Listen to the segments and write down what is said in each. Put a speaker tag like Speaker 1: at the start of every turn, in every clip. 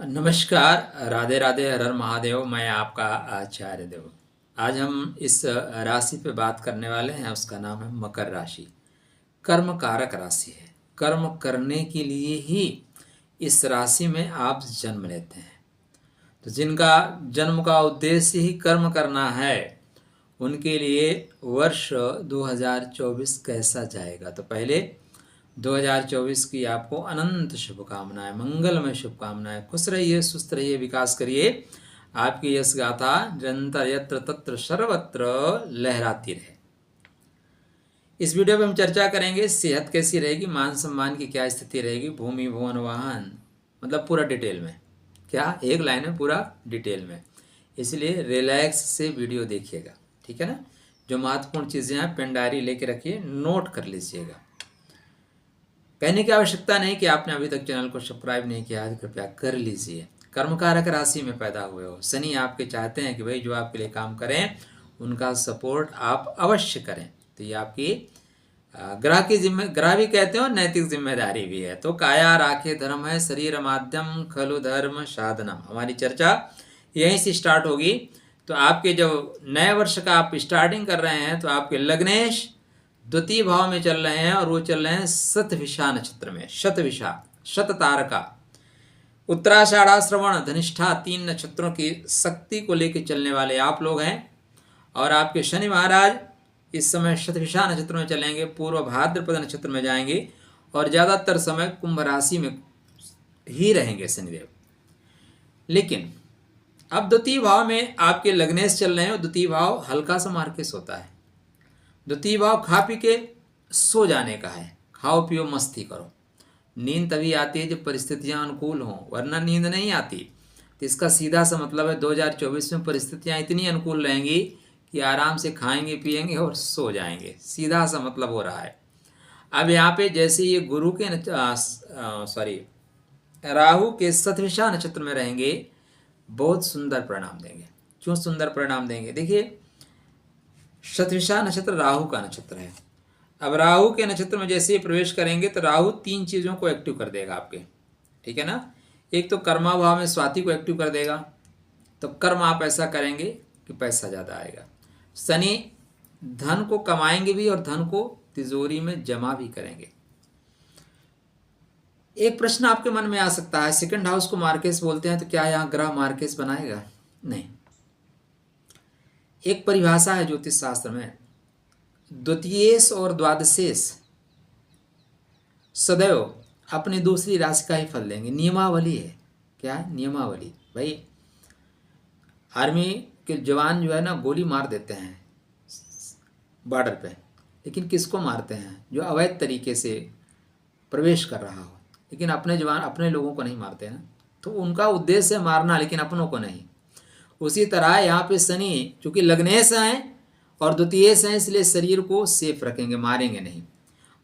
Speaker 1: नमस्कार, राधे राधे, हर हर महादेव। मैं आपका आचार्य देव। आज हम इस राशि पे बात करने वाले हैं। उसका नाम है मकर राशि। कर्म कारक राशि है। कर्म करने के लिए ही इस राशि में आप जन्म लेते हैं। तो जिनका जन्म का उद्देश्य ही कर्म करना है, उनके लिए वर्ष 2024 कैसा जाएगा। तो पहले 2024 की आपको अनंत शुभकामनाएं, मंगलमय शुभकामनाएं। खुश रहिए, सुस्त रहिए, विकास करिए। आपकी यश गाथा निरंतर यत्र तत्र सर्वत्र लहराती रहे। इस वीडियो में हम चर्चा करेंगे सेहत कैसी रहेगी, मान सम्मान की क्या स्थिति रहेगी, भूमि भवन वाहन, मतलब पूरा डिटेल में। क्या एक लाइन में पूरा डिटेल में, इसलिए रिलैक्स से वीडियो देखिएगा, ठीक है ना। जो महत्वपूर्ण चीज़ें हैं पेन डायरी लेके रखिए, नोट कर लीजिएगा। कहने की आवश्यकता नहीं कि आपने अभी तक चैनल को सब्सक्राइब नहीं किया है, कृपया कर लीजिए। कर्मकारक राशि में पैदा हुए हो, शनि आपके चाहते हैं कि भाई जो आपके लिए काम करें उनका सपोर्ट आप अवश्य करें। तो ये आपकी ग्रह की ग्रह भी कहते हो, नैतिक जिम्मेदारी भी है। तो काया राखे धर्म है, शरीर माध्यम खलु धर्म साधनम। हमारी चर्चा यहीं से स्टार्ट होगी। तो आपके जो नए वर्ष का आप स्टार्टिंग कर रहे हैं, तो आपके लग्नेश द्वितीय भाव में चल रहे हैं और वो चल रहे हैं शतभिषा नक्षत्र में। शतभिषा, शत तारका, उत्तराषाढ़ा, श्रवण, धनिष्ठा, 3 नक्षत्रों की शक्ति को लेकर चलने वाले आप लोग हैं। और आपके शनि महाराज इस समय शतभिषा नक्षत्र में चलेंगे, पूर्व भाद्रपद नक्षत्र में जाएंगे और ज़्यादातर समय कुंभ राशि में ही रहेंगे शनिदेव। लेकिन अब द्वितीय भाव में आपके लग्नेश चल रहे हैं और द्वितीय भाव हल्का सा मार्केस होता है। द्वितीय भाव खा पी के सो जाने का है। खाओ पियो मस्ती करो। नींद तभी आती है जब परिस्थितियां अनुकूल हों, वरना नींद नहीं आती। तो इसका सीधा सा मतलब है 2024 में परिस्थितियां इतनी अनुकूल रहेंगी कि आराम से खाएंगे पिएंगे और सो जाएंगे। सीधा सा मतलब हो रहा है। अब यहाँ पे जैसे ये गुरु के राहु के शतभिषा नक्षत्र में रहेंगे, बहुत सुंदर परिणाम देंगे। क्यों सुंदर परिणाम देंगे? देखिए, शतभिषा नक्षत्र राहु का नक्षत्र है। अब राहु के नक्षत्र में जैसे ही प्रवेश करेंगे तो राहु 3 चीज़ों को एक्टिव कर देगा आपके, ठीक है ना। एक तो कर्मा भाव में स्वाति को एक्टिव कर देगा, तो कर्म आप ऐसा करेंगे कि पैसा ज़्यादा आएगा। शनि धन को कमाएंगे भी और धन को तिजोरी में जमा भी करेंगे। एक प्रश्न आपके मन में आ सकता है, सेकंड हाउस को मार्केस बोलते हैं, तो क्या यहाँ ग्रह मार्केस बनाएगा? नहीं। एक परिभाषा है ज्योतिष शास्त्र में, द्वितीयेश और द्वादशेश सदैव अपनी दूसरी राशि का ही फल देंगे। नियमावली है। क्या है? नियमावली। भाई आर्मी के जवान जो है ना, गोली मार देते हैं बॉर्डर पे, लेकिन किसको मारते हैं? जो अवैध तरीके से प्रवेश कर रहा हो। लेकिन अपने जवान अपने लोगों को नहीं मारते ना, तो उनका उद्देश्य है मारना, लेकिन अपनों को नहीं। उसी तरह यहाँ पे शनि चूंकि लग्नेश हैं और द्वितीयेश हैं, इसलिए शरीर को सेफ रखेंगे, मारेंगे नहीं।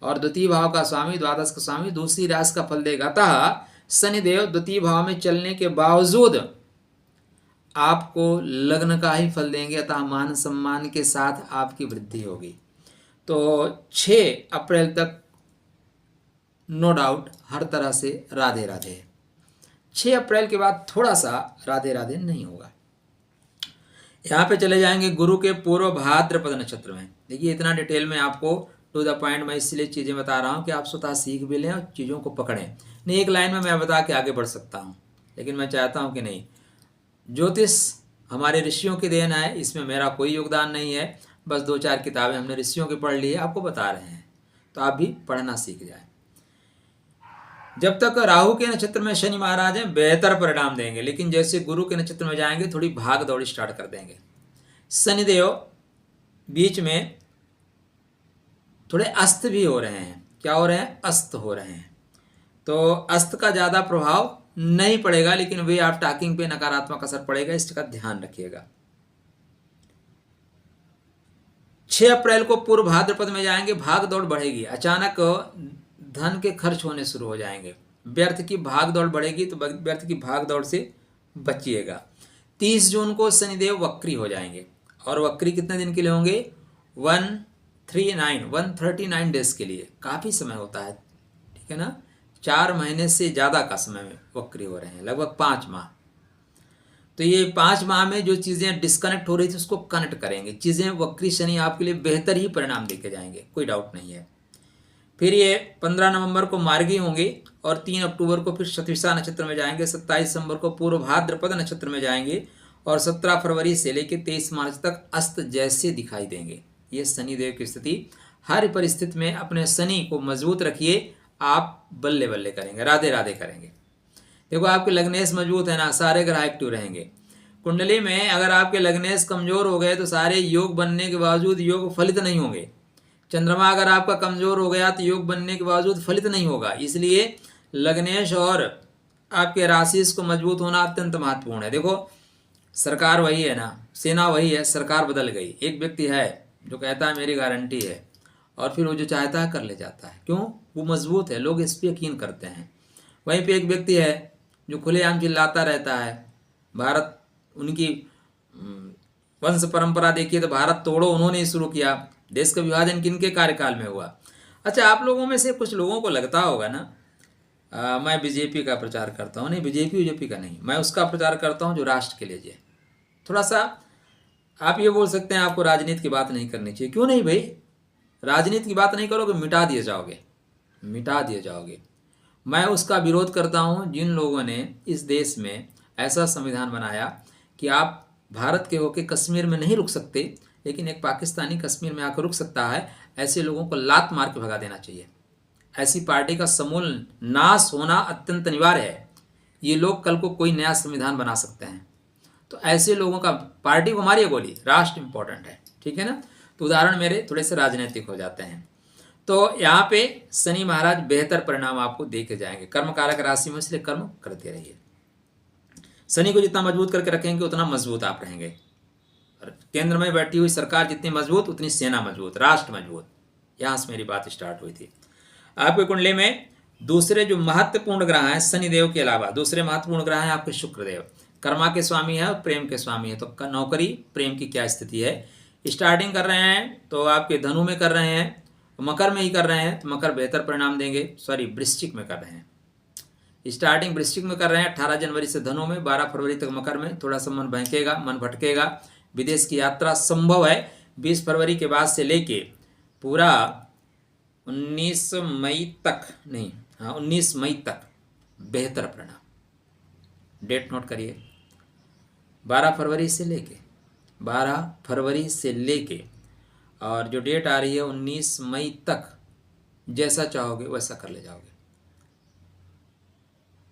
Speaker 1: और द्वितीय भाव का स्वामी, द्वादश का स्वामी दूसरी राशि का फल देगा। अतः शनिदेव द्वितीय भाव में चलने के बावजूद आपको लग्न का ही फल देंगे। अतः मान सम्मान के साथ आपकी वृद्धि होगी। तो 6 अप्रैल तक नो डाउट हर तरह से राधे राधे। 6 अप्रैल के बाद थोड़ा सा राधे राधे नहीं होगा। यहाँ पे चले जाएंगे गुरु के पूर्व भाद्रपद नक्षत्र में। देखिए, इतना डिटेल में आपको टू द पॉइंट मैं इसलिए चीज़ें बता रहा हूँ कि आप स्वतः सीख भी लें और चीज़ों को पकड़ें। नहीं, एक लाइन में मैं बता के आगे बढ़ सकता हूँ, लेकिन मैं चाहता हूँ कि नहीं, ज्योतिष हमारे ऋषियों की देन है, इसमें मेरा कोई योगदान नहीं है। बस 2-4 किताबें हमने ऋषियों की पढ़ ली है, आपको बता रहे हैं, तो आप भी पढ़ना सीख जाए। जब तक राहु के नक्षत्र में शनि महाराज हैं, बेहतर परिणाम देंगे, लेकिन जैसे गुरु के नक्षत्र में जाएंगे थोड़ी भाग दौड़ स्टार्ट कर देंगे। शनिदेव बीच में थोड़े अस्त भी हो रहे हैं। क्या हो रहे हैं? अस्त हो रहे हैं। तो अस्त का ज़्यादा प्रभाव नहीं पड़ेगा, लेकिन वे ऑफ टॉकिंग पे नकारात्मक असर पड़ेगा, इसका ध्यान रखिएगा। 6 अप्रैल को पूर्व भाद्रपद में जाएंगे, भाग दौड़ बढ़ेगी। अचानक धन के खर्च होने शुरू हो जाएंगे, व्यर्थ की भाग दौड़ बढ़ेगी, तो व्यर्थ की भाग दौड़ से बचिएगा। 30 जून को शनिदेव वक्री हो जाएंगे, और वक्री कितने दिन के लिए होंगे? 139 डेज के लिए। काफ़ी समय होता है, ठीक है ना। 4 महीने से ज़्यादा का समय में वक्री हो रहे हैं, लगभग 5 माह। तो ये 5 माह में जो चीज़ें डिस्कनेक्ट हो रही थी उसको कनेक्ट करेंगे। चीज़ें वक्री शनि आपके लिए बेहतर ही परिणाम देके जाएंगे, कोई डाउट नहीं है। फिर ये 15 नवंबर को मार्गी होंगे और 3 अक्टूबर को फिर शतभिषा नक्षत्र में जाएंगे। 27 दिसंबर को पूर्व भाद्रपद नक्षत्र में जाएंगे और 17 फरवरी से लेकर 23 मार्च तक अस्त जैसे दिखाई देंगे। ये शनिदेव की स्थिति, हर परिस्थिति में अपने शनि को मजबूत रखिए, आप बल्ले बल्ले करेंगे, राधे राधे करेंगे। देखो आपके लग्नेश मजबूत है ना, सारे ग्रह एक्टिव रहेंगे। कुंडली में अगर आपके लग्नेश कमजोर हो गए तो सारे योग बनने के बावजूद योग फलित नहीं होंगे। चंद्रमा अगर आपका कमजोर हो गया तो योग बनने के बावजूद फलित नहीं होगा। इसलिए लग्नेश और आपके राशि को मजबूत होना अत्यंत महत्वपूर्ण है। देखो सरकार वही है ना, सेना वही है, सरकार बदल गई। एक व्यक्ति है जो कहता है मेरी गारंटी है, और फिर वो जो चाहता है कर ले जाता है। क्यों? वो मजबूत है, लोग इस पर यकीन करते हैं। वहीं पे एक व्यक्ति है जो खुलेआम चिल्लाता रहता है, भारत उनकी वंश परंपरा देखिए तो भारत तोड़ो उन्होंने ही शुरू किया। देश का विभाजन किनके कार्यकाल में हुआ? अच्छा, आप लोगों में से कुछ लोगों को लगता होगा ना मैं बीजेपी का प्रचार करता हूँ। नहीं, बीजेपी का नहीं, मैं उसका प्रचार करता हूँ जो राष्ट्र के लिए जाए। थोड़ा सा आप ये बोल सकते हैं आपको राजनीति की बात नहीं करनी चाहिए। क्यों नहीं भाई? राजनीति की बात नहीं करोगे मिटा दिए जाओगे, मिटा दिए जाओगे। मैं उसका विरोध करता हूँ जिन लोगों ने इस देश में ऐसा संविधान बनाया कि आप भारत के होके कश्मीर में नहीं रुक सकते, लेकिन एक पाकिस्तानी कश्मीर में आकर रुक सकता है। ऐसे लोगों को लात मार के भगा देना चाहिए। ऐसी पार्टी का समूल नाश होना अत्यंत अनिवार्य है। ये लोग कल को कोई नया संविधान बना सकते हैं, तो ऐसे लोगों का पार्टी को मारिए गोली। राष्ट्र इंपॉर्टेंट है, ठीक है ना। तो उदाहरण मेरे थोड़े से राजनीतिक हो जाते हैं। तो यहाँ पे शनि महाराज बेहतर परिणाम आपको दे के जाएंगे। कर्म कारक राशि में, इसलिए कर्म करते रहिए। शनि को जितना मजबूत करके रखेंगे उतना मजबूत आप रहेंगे। और केंद्र में बैठी हुई सरकार जितनी मजबूत उतनी सेना मजबूत, राष्ट्र मजबूत। यहाँ से मेरी बात स्टार्ट हुई थी। आपके कुंडली में दूसरे जो महत्वपूर्ण ग्रह हैं शनिदेव के अलावा, दूसरे महत्वपूर्ण ग्रह हैं आपके शुक्रदेव। कर्मा के स्वामी है और प्रेम के स्वामी है। तो नौकरी प्रेम की क्या स्थिति है? स्टार्टिंग कर रहे हैं तो आपके धनु में कर रहे हैं, मकर में ही कर रहे हैं तो मकर बेहतर परिणाम देंगे। सॉरी, वृश्चिक में कर रहे हैं। स्टार्टिंग वृश्चिक में कर रहे हैं, 18 जनवरी से धनु में, 12 फरवरी तक मकर में। थोड़ा सा मन बहकेगा, मन भटकेगा। विदेश की यात्रा संभव है 20 फरवरी के बाद से लेके पूरा 19 मई तक, नहीं हाँ 19 मई तक बेहतर परिणाम। डेट नोट करिए, 12 फरवरी से लेके और जो डेट आ रही है 19 मई तक, जैसा चाहोगे वैसा कर ले जाओगे।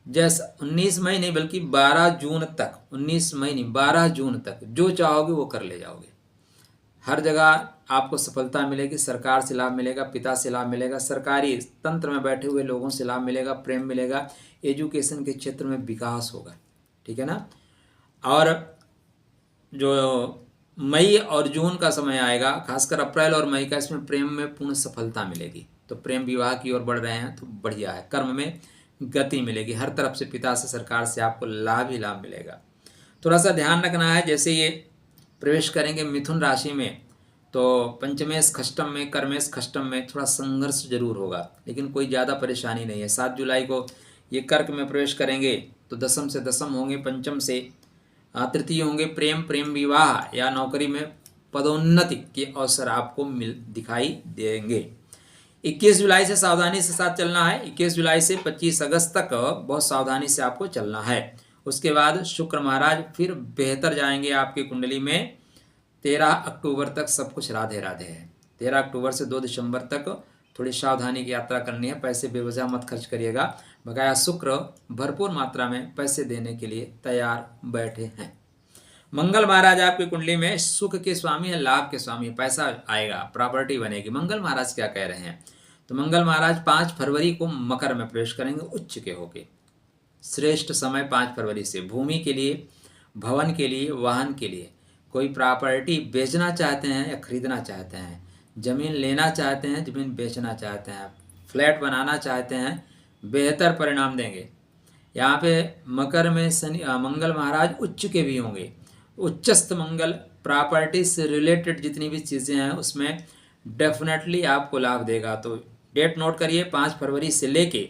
Speaker 1: जैसा 19 मई नहीं बल्कि 12 जून तक, 19 मई नहीं 12 जून तक जो चाहोगे वो कर ले जाओगे। हर जगह आपको सफलता मिलेगी, सरकार से लाभ मिलेगा, पिता से लाभ मिलेगा, सरकारी तंत्र में बैठे हुए लोगों से लाभ मिलेगा, प्रेम मिलेगा, एजुकेशन के क्षेत्र में विकास होगा, ठीक है ना। और जो मई और जून का समय आएगा, खासकर अप्रैल और मई का, इसमें प्रेम में पूर्ण सफलता मिलेगी। तो प्रेम विवाह की ओर बढ़ रहे हैं तो बढ़िया है। कर्म में गति मिलेगी, हर तरफ से पिता से सरकार से आपको लाभ ही लाभ मिलेगा। थोड़ा सा ध्यान रखना है, जैसे ये प्रवेश करेंगे मिथुन राशि में तो पंचमेश खष्टम में, कर्मेश खष्टम में थोड़ा संघर्ष जरूर होगा, लेकिन कोई ज़्यादा परेशानी नहीं है। 7 जुलाई को ये कर्क में प्रवेश करेंगे तो दशम से दशम होंगे, पंचम से तृतीय होंगे। प्रेम विवाह या नौकरी में पदोन्नति के अवसर आपको दिखाई देंगे। 21 जुलाई से सावधानी से साथ चलना है। 21 जुलाई से 25 अगस्त तक बहुत सावधानी से आपको चलना है। उसके बाद शुक्र महाराज फिर बेहतर जाएंगे आपकी कुंडली में। 13 अक्टूबर तक सब कुछ राधे राधे है। 13 अक्टूबर से 2 दिसंबर तक थोड़ी सावधानी की यात्रा करनी है। पैसे बेवजह मत खर्च करिएगा। बकाया शुक्र भरपूर मात्रा में पैसे देने के लिए तैयार बैठे हैं। मंगल महाराज आपकी कुंडली में सुख के स्वामी है, लाभ के स्वामी है, पैसा आएगा, प्रॉपर्टी बनेगी। मंगल महाराज क्या कह रहे हैं? तो मंगल महाराज 5 फरवरी को मकर में प्रवेश करेंगे उच्च के होके। श्रेष्ठ समय 5 फरवरी से भूमि के लिए, भवन के लिए, वाहन के लिए। कोई प्रॉपर्टी बेचना चाहते हैं या खरीदना चाहते हैं, जमीन लेना चाहते हैं, जमीन बेचना चाहते हैं, फ्लैट बनाना चाहते हैं, बेहतर परिणाम देंगे। यहाँ पे मकर में मंगल महाराज उच्च के भी होंगे। उच्चस्थ मंगल प्रॉपर्टी से रिलेटेड जितनी भी चीज़ें हैं उसमें डेफिनेटली आपको लाभ देगा। तो डेट नोट करिए, 5 फरवरी से लेके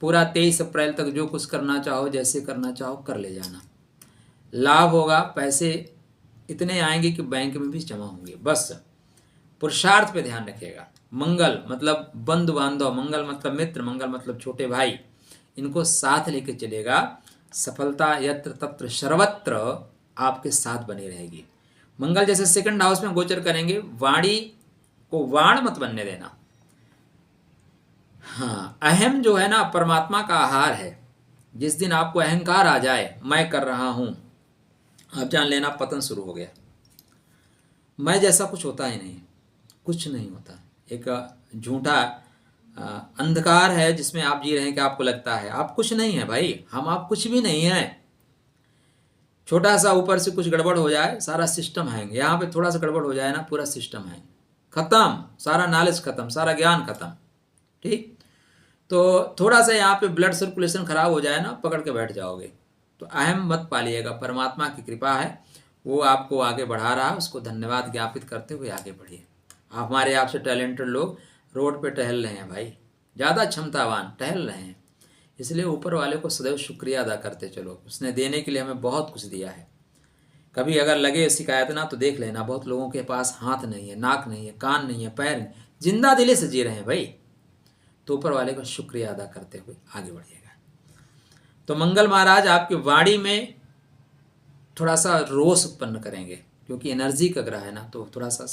Speaker 1: पूरा 23 अप्रैल तक जो कुछ करना चाहो, जैसे करना चाहो कर ले जाना। लाभ होगा, पैसे इतने आएंगे कि बैंक में भी जमा होंगे। बस पुरुषार्थ पे ध्यान रखिएगा। मंगल मतलब बंधु बांधव, मंगल मतलब मित्र, मंगल मतलब छोटे भाई, इनको साथ लेके चलेगा। सफलता यत्र तत्र सर्वत्र आपके साथ बनी रहेगी। मंगल जैसे सेकंड हाउस में गोचर करेंगे, वाणी को वाण मत बनने देना। हाँ, अहम जो है ना परमात्मा का आहार है। जिस दिन आपको अहंकार आ जाए, मैं कर रहा हूं, आप जान लेना पतन शुरू हो गया। मैं जैसा कुछ होता ही नहीं, कुछ नहीं होता। एक झूठा अंधकार है जिसमें आप जी रहे हैं कि आपको लगता है आप कुछ नहीं है। भाई हम आप कुछ भी नहीं है। छोटा सा ऊपर से कुछ गड़बड़ हो जाए, सारा सिस्टम हैंग। यहाँ पे थोड़ा सा गड़बड़ हो जाए ना, पूरा सिस्टम हैंग, खत्म, सारा नॉलेज खत्म, सारा ज्ञान खत्म। ठीक, तो थोड़ा सा यहाँ पे ब्लड सर्कुलेशन खराब हो जाए ना, पकड़ के बैठ जाओगे। तो अहम मत पालिएगा, परमात्मा की कृपा है, वो आपको आगे बढ़ा रहा है, उसको धन्यवाद ज्ञापित करते हुए आगे बढ़िए। हमारे आपसे टैलेंटेड लोग रोड पे टहल रहे हैं भाई, ज़्यादा क्षमतावान टहल रहे हैं, इसलिए ऊपर वाले को सदैव शुक्रिया अदा करते चलो। उसने देने के लिए हमें बहुत कुछ दिया है। कभी अगर लगे शिकायत ना, तो देख लेना बहुत लोगों के पास हाथ नहीं है, नाक नहीं है, कान नहीं है, पैर नहीं, जिंदा दिले से जी रहे हैं भाई। तो ऊपर वाले का शुक्रिया अदा करते हुए आगे बढ़िएगा। तो मंगल महाराज आपकी वाणी में थोड़ा सा रोष उत्पन्न करेंगे, क्योंकि एनर्जी का ग्रह है ना, तो थोड़ा सा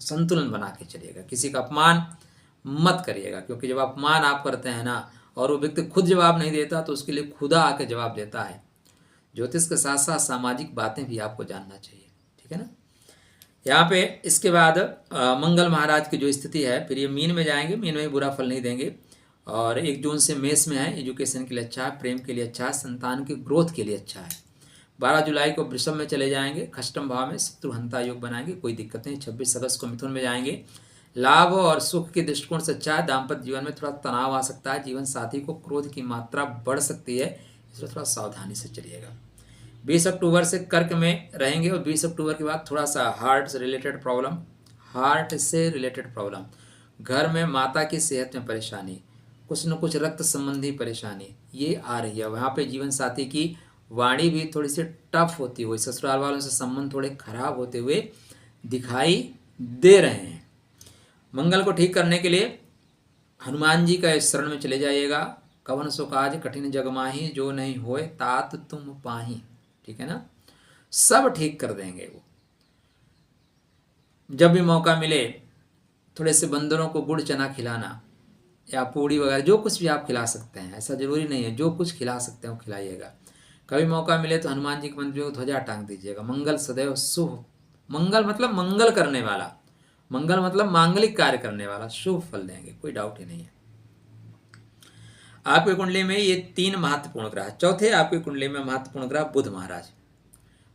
Speaker 1: संतुलन बना के चलिएगा। किसी का अपमान मत करिएगा, क्योंकि जब अपमान आप करते हैं ना और वो व्यक्ति खुद जवाब नहीं देता, तो उसके लिए खुदा आके जवाब देता है। ज्योतिष के साथ साथ सामाजिक बातें भी आपको जानना चाहिए, ठीक है ना। यहाँ पे इसके बाद मंगल महाराज की जो स्थिति है, फिर ये मीन में जाएंगे, मीन में बुरा फल नहीं देंगे। और 1 जून से मेष में है, एजुकेशन के लिए अच्छा है, प्रेम के लिए अच्छा है, संतान के ग्रोथ के लिए अच्छा है। 12 जुलाई को वृषभ में चले जाएंगे, खष्टम भाव में शत्रुहंता योग बनाएंगे, कोई दिक्कत नहीं। 26 अगस्त को मिथुन में जाएंगे, लाभ और सुख के दृष्टिकोण से अच्छा है। दाम्पत्य जीवन में थोड़ा तनाव आ सकता है, जीवन साथी को क्रोध की मात्रा बढ़ सकती है, इसलिए थोड़ा सावधानी से चलिएगा। 20 अक्टूबर से कर्क में रहेंगे और 20 अक्टूबर के बाद थोड़ा सा हार्ट से रिलेटेड प्रॉब्लम, घर में माता की सेहत में परेशानी, कुछ न कुछ रक्त संबंधी परेशानी ये आ रही है। वहाँ पे जीवन साथी की वाणी भी थोड़ी सी टफ होती हुई, ससुराल वालों से संबंध थोड़े खराब होते हुए दिखाई दे रहे हैं। मंगल को ठीक करने के लिए हनुमान जी का शरण में चले जाइएगा। कवन सो काज कठिन जग माही, जो नहीं होए तात तुम पाही, ठीक है ना, सब ठीक कर देंगे वो। जब भी मौका मिले थोड़े से बंदरों को गुड़ चना खिलाना या पूड़ी वगैरह, जो कुछ भी आप खिला सकते हैं, ऐसा जरूरी नहीं है, जो कुछ खिला सकते हैं वो खिलाइएगा। कभी मौका मिले तो हनुमान जी के मंदिर को ध्वजा टांग दीजिएगा। मंगल सदैव शुभ, मंगल मतलब मंगल करने वाला, मंगल मतलब मांगलिक कार्य करने वाला, शुभ फल देंगे, कोई डाउट ही नहीं है। आपकी कुंडली में ये 3 महत्वपूर्ण ग्रह। चौथे आपकी कुंडली में महत्वपूर्ण ग्रह बुध महाराज।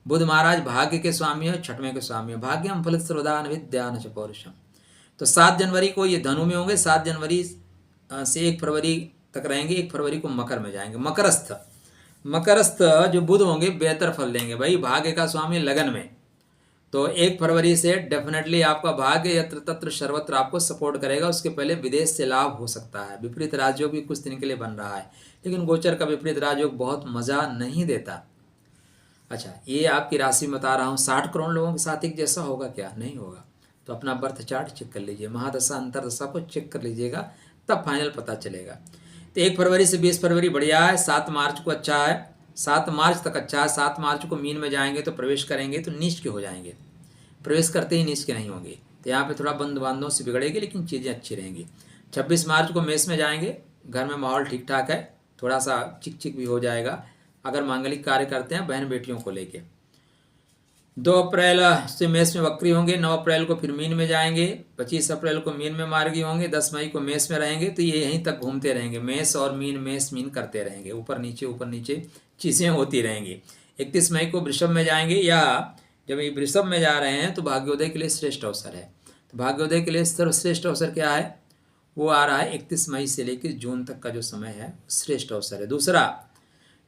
Speaker 1: बुध महाराज भाग्य के स्वामी है, छठवें के स्वामी है। भाग्यम फलित सर्वदा विद्या न च पौरुषम। तो 7 जनवरी को ये धनु में होंगे, 7 जनवरी से 1 फरवरी तक रहेंगे। 1 फरवरी को मकर में जाएंगे। मकरस्थ जो बुध होंगे बेहतर फल देंगे भाई, भाग्य का स्वामी लगन में। तो 1 फरवरी से डेफिनेटली आपका भाग्य यत्र तत्र सर्वत्र आपको सपोर्ट करेगा। उसके पहले विदेश से लाभ हो सकता है। विपरीत राजयोग भी कुछ दिन के लिए बन रहा है, लेकिन गोचर का विपरीत राजयोग बहुत मजा नहीं देता। अच्छा, ये आपकी राशि बता रहा हूँ, 60 करोड़ लोगों के साथ एक जैसा होगा क्या? नहीं होगा। तो अपना बर्थ चार्ट चेक कर लीजिए, महादशा अंतरदशा को चेक कर लीजिएगा, तब फाइनल पता चलेगा। तो 1 फरवरी से 20 फरवरी बढ़िया है। 7 मार्च को अच्छा है, 7 मार्च तक अच्छा है। 7 मार्च को मीन में जाएंगे तो प्रवेश करेंगे तो नीच के हो जाएंगे, प्रवेश करते ही नीच के नहीं होंगे। तो यहाँ पे थोड़ा बंधु बांधवों से बिगड़ेगी, लेकिन चीज़ें अच्छी रहेंगी। 26 मार्च को मेष में जाएंगे, घर में माहौल ठीक ठाक है, थोड़ा सा चिक चिक भी हो जाएगा अगर मांगलिक कार्य करते हैं बहन बेटियों को लेके। 2 अप्रैल से मेष में वक्री होंगे, 9 अप्रैल को फिर मीन में जाएंगे, 25 अप्रैल को मीन में मार्गी होंगे, 10 मई को मेष में रहेंगे। तो ये यहीं तक घूमते रहेंगे, मेष और मीन, मेष मीन करते रहेंगे, ऊपर नीचे चीज़ें होती रहेंगी। 31 मई को वृषभ में जाएंगे, या जब ये वृषभ में जा रहे हैं तो भाग्योदय के लिए श्रेष्ठ अवसर है। तो भाग्योदय के लिए सर्वश्रेष्ठ अवसर क्या है? वो आ रहा है 31 मई से लेकर जून तक का जो समय है श्रेष्ठ अवसर है। दूसरा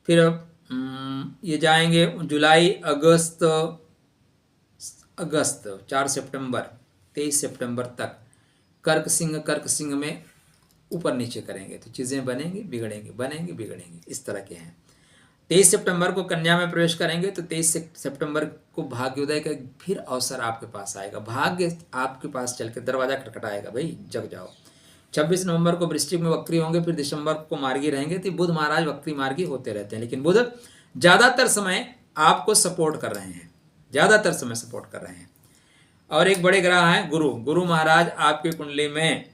Speaker 1: फिर ये जाएंगे जुलाई, अगस्त, 4 सितंबर 23 सितंबर तक कर्क सिंह में ऊपर नीचे करेंगे तो चीज़ें बनेंगी बिगड़ेंगी, इस तरह के हैं। 23 सितंबर को कन्या में प्रवेश करेंगे तो 23 सितंबर को भाग्योदय का फिर अवसर आपके पास आएगा, भाग्य आपके पास चल के दरवाजा खटखटाएगा, भाई जग जाओ। 26 नवंबर को वृश्चिक में वक्री होंगे, फिर दिसंबर को मार्गी रहेंगे। तो बुध महाराज वक्री मार्गी होते रहते हैं, लेकिन बुध ज़्यादातर समय आपको सपोर्ट कर रहे हैं, ज़्यादातर समय सपोर्ट कर रहे हैं। और एक बड़े ग्रह हैं गुरु महाराज आपकी कुंडली में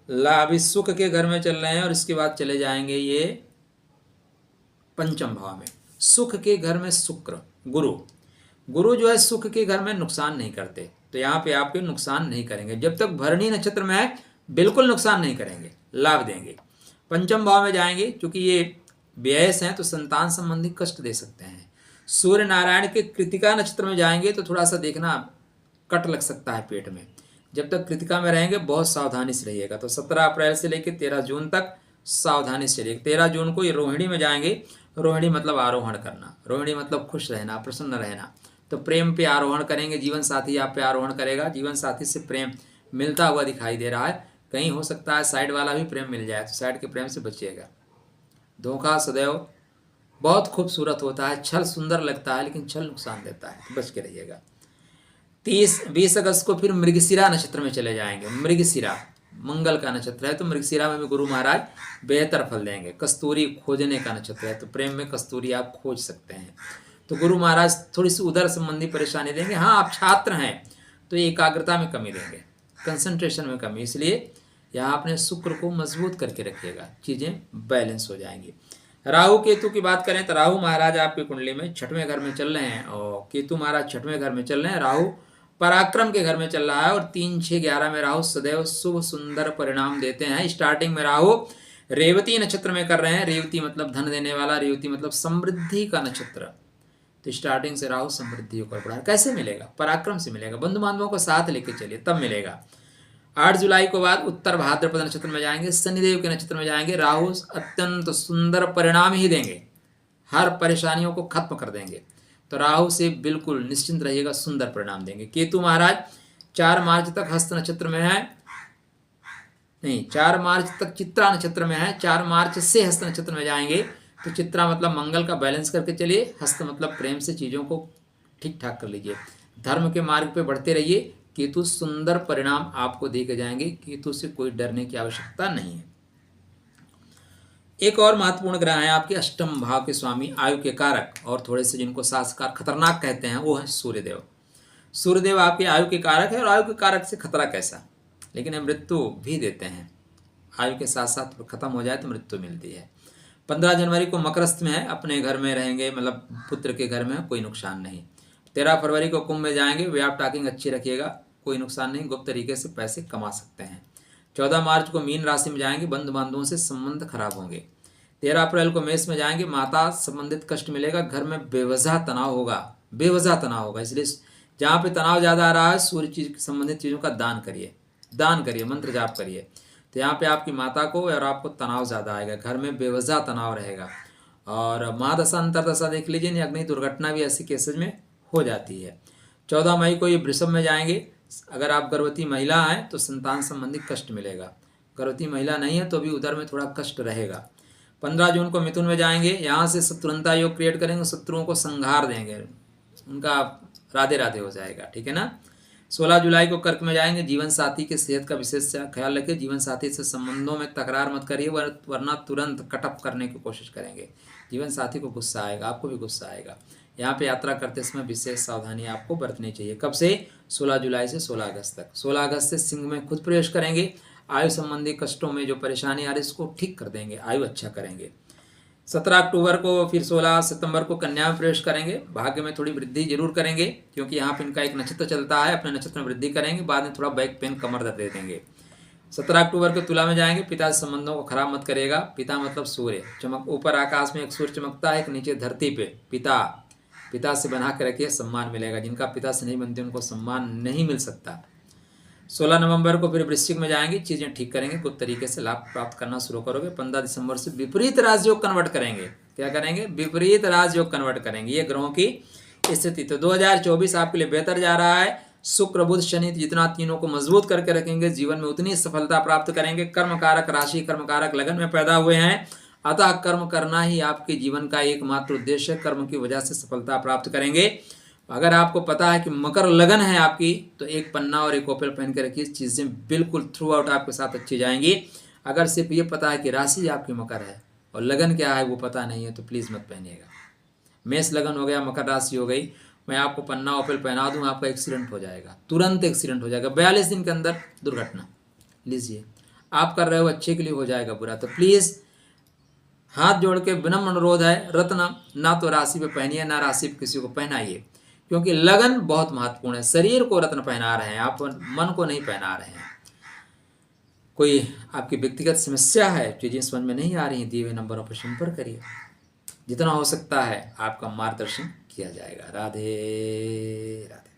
Speaker 1: अभी सुख के घर में चल रहे हैं और इसके बाद चले जाएंगे ये पंचम भाव में। सुख के घर में शुक्र गुरु जो है सुख के घर में नुकसान नहीं करते, तो यहाँ पे आपके नुकसान नहीं करेंगे। जब तक भरणी नक्षत्र में है बिल्कुल नुकसान नहीं करेंगे, लाभ देंगे। पंचम भाव में जाएंगे, क्योंकि ये व्ययस हैं तो संतान संबंधी कष्ट दे सकते हैं। सूर्य नारायण के कृतिका नक्षत्र में जाएंगे तो थोड़ा सा देखना कट लग सकता है पेट में। जब तक कृतिका में रहेंगे बहुत सावधानी से रहिएगा। तो 17 अप्रैल से लेकर 13 जून तक सावधानी से रहिएगा। 13 जून को ये रोहिणी में जाएंगे। रोहिणी मतलब आरोहण करना, रोहिणी मतलब खुश रहना, प्रसन्न रहना। तो प्रेम पे आरोहण करेंगे, जीवन साथी आप पे आरोहण करेगा। जीवन साथी से प्रेम मिलता हुआ दिखाई दे रहा है। कहीं हो सकता है साइड वाला भी प्रेम मिल जाए, तो साइड के प्रेम से बचिएगा। धोखा सदैव बहुत खूबसूरत होता है, छल सुंदर लगता है लेकिन छल नुकसान देता है, तो बच के रहिएगा। 20 अगस्त को फिर मृगशिरा नक्षत्र में चले जाएंगे। मृगशिरा मंगल का नक्षत्र है, तो मृगशिरा में भी गुरु महाराज बेहतर फल देंगे। कस्तूरी खोजने का नक्षत्र है, तो प्रेम में कस्तूरी आप खोज सकते हैं। तो गुरु महाराज थोड़ी सी उदर संबंधी परेशानी देंगे। हाँ, आप छात्र हैं तो एकाग्रता में कमी देंगे, कंसंट्रेशन में कमी, इसलिए यहाँ अपने शुक्र को मजबूत करके रखिएगा, चीज़ें बैलेंस हो जाएंगी। राहु केतु की बात करें तो राहु महाराज आपकी कुंडली में 6वें घर में चल रहे हैं और केतु महाराज 6वें घर में चल रहे हैं। राहु पराक्रम के घर में चल रहा है और 3, 6, 11 में राहु सदैव शुभ सुंदर परिणाम देते हैं। स्टार्टिंग में राहु रेवती नक्षत्र में कर रहे हैं। रेवती मतलब धन देने वाला, रेवती मतलब समृद्धि का नक्षत्र। तो स्टार्टिंग से राहु समृद्धि ऊपर बढ़ा। कैसे मिलेगा? पराक्रम से मिलेगा, बंधु बांधवों को साथ लेके चलिए तब मिलेगा। 8 जुलाई को बाद उत्तर भाद्रपद नक्षत्र में जाएंगे, शनिदेव के नक्षत्र में जाएंगे। राहु अत्यंत सुंदर परिणाम ही देंगे, हर परेशानियों को खत्म कर देंगे। तो राहु से बिल्कुल निश्चिंत रहिएगा, सुंदर परिणाम देंगे। केतु महाराज 4 मार्च तक हस्त नक्षत्र में है, नहीं 4 मार्च तक चित्रा नक्षत्र में है। 4 मार्च से हस्त नक्षत्र में जाएंगे। तो चित्रा मतलब मंगल का बैलेंस करके चलिए, हस्त मतलब प्रेम से चीज़ों को ठीक ठाक कर लीजिए। धर्म के मार्ग पे बढ़ते रहिए। केतु सुंदर परिणाम आपको दे के जाएंगे। केतु से कोई डरने की आवश्यकता नहीं है। एक और महत्वपूर्ण ग्रह है आपके अष्टम भाव के स्वामी, आयु के कारक और थोड़े से जिनको शास्त्रकार खतरनाक कहते हैं, वो है सूर्यदेव। सूर्यदेव आपके आयु के कारक है और आयु के कारक से खतरा कैसा, लेकिन ये मृत्यु भी देते हैं। आयु के साथ साथ खत्म हो जाए तो मृत्यु मिलती है। 15 जनवरी को मकरस्थ में है, अपने घर में रहेंगे, मतलब पुत्र के घर में, कोई नुकसान नहीं। 13 फरवरी को कुंभ में जाएंगे। व्याप टाकिंग अच्छी रखिएगा, कोई नुकसान नहीं, गुप्त तरीके से पैसे कमा सकते हैं। 14 मार्च को मीन राशि में जाएंगे, बंधु बांधवों से संबंध खराब होंगे। 13 अप्रैल को मेष में जाएंगे, माता संबंधित कष्ट मिलेगा, घर में बेवजह तनाव होगा। इसलिए जहाँ पे तनाव ज़्यादा आ रहा है, सूर्य चीज संबंधित चीज़ों का दान करिए, मंत्र जाप करिए। तो यहाँ पे आपकी माता को और आपको तनाव ज़्यादा आएगा, घर में बेवजह तनाव रहेगा। और महादशा अंतरदशा देख लीजिए, नहीं अग्नि दुर्घटना भी ऐसे केसेज में हो जाती है। 14 मई को ये वृषभ में जाएंगे। अगर आप गर्भवती महिला हैं तो संतान संबंधी कष्ट मिलेगा, गर्भवती महिला नहीं है तो भी उधर में थोड़ा कष्ट रहेगा। 15 जून को मिथुन में जाएंगे, यहाँ से शत्रुंता योग क्रिएट करेंगे, शत्रुओं को संहार देंगे, उनका राधे राधे हो जाएगा, ठीक है ना। 16 जुलाई को कर्क में जाएंगे। जीवन साथी के सेहत का विशेष ख्याल रखें। जीवन साथी से संबंधों में तकरार मत करिए, वरना तुरंत कटअप करने की कोशिश करेंगे। जीवन साथी को गुस्सा आएगा, आपको भी गुस्सा आएगा। यहाँ पे यात्रा करते समय विशेष सावधानी आपको बरतनी चाहिए। कब से? 16 जुलाई से 16 अगस्त तक। 16 अगस्त से सिंह में खुद प्रवेश करेंगे। आयु संबंधी कष्टों में जो परेशानी आ रही है इसको ठीक कर देंगे, आयु अच्छा करेंगे। 17 अक्टूबर को फिर 16 सितंबर को कन्या में प्रवेश करेंगे। भाग्य में थोड़ी वृद्धि जरूर करेंगे, क्योंकि यहाँ पे इनका एक नक्षत्र चलता है, अपने नक्षत्र में वृद्धि करेंगे, बाद में थोड़ा बैक पेन, कमर दर्द दे देंगे। 17 अक्टूबर को तुला में जाएंगे। पिता से संबंधों को खराब मत करिएगा। पिता मतलब सूर्य, ऊपर आकाश में एक सूर्य चमकता है, एक नीचे धरती पे पिता से बना के रखिए, सम्मान मिलेगा। जिनका पिता से नहीं बनते उनको सम्मान नहीं मिल सकता। 16 नवंबर को फिर वृश्चिक में जाएंगे, चीज़ें ठीक करेंगे, कुछ तरीके से लाभ प्राप्त करना शुरू करोगे। 15 दिसंबर से विपरीत राजयोग कन्वर्ट करेंगे। क्या करेंगे? विपरीत राजयोग कन्वर्ट करेंगे। ये ग्रहों की स्थिति। तो 2024 आपके लिए बेहतर जा रहा है। शुक्र बुध शनि, जितना तीनों को मजबूत करके रखेंगे जीवन में उतनी सफलता प्राप्त करेंगे। कर्म कारक राशि, कर्म कारक लगन में पैदा हुए हैं, अतः कर्म करना ही आपके जीवन का एकमात्र उद्देश्य है। कर्म की वजह से सफलता प्राप्त करेंगे। अगर आपको पता है कि मकर लगन है आपकी, तो एक पन्ना और एक ओपल पहन के रखिए, चीज़ें बिल्कुल थ्रू आउट आपके साथ अच्छी जाएंगी। अगर सिर्फ ये पता है कि राशि आपकी मकर है और लगन क्या है वो पता नहीं है, तो प्लीज़ मत पहनिएगा। मेष लगन हो गया, मकर राशि हो गई, मैं आपको पन्ना ओपल पहना दूँ, आपका एक्सीडेंट हो जाएगा, तुरंत एक्सीडेंट हो जाएगा, 42 दिन के अंदर दुर्घटना। लीजिए, आप कर रहे हो अच्छे के लिए, हो जाएगा बुरा। तो प्लीज़ हाथ जोड़ के विनम्र अनुरोध है, रत्न ना तो राशि पे पहनिए, ना राशि पे किसी को पहनाइए, क्योंकि लगन बहुत महत्वपूर्ण है। शरीर को रत्न पहना रहे हैं आप, मन को नहीं पहना रहे हैं। कोई आपकी व्यक्तिगत समस्या है, चीज़ें समझ में नहीं आ रही, दिए हुए नंबरों पर संपर्क करिए, जितना हो सकता है आपका मार्गदर्शन किया जाएगा। राधे राधे।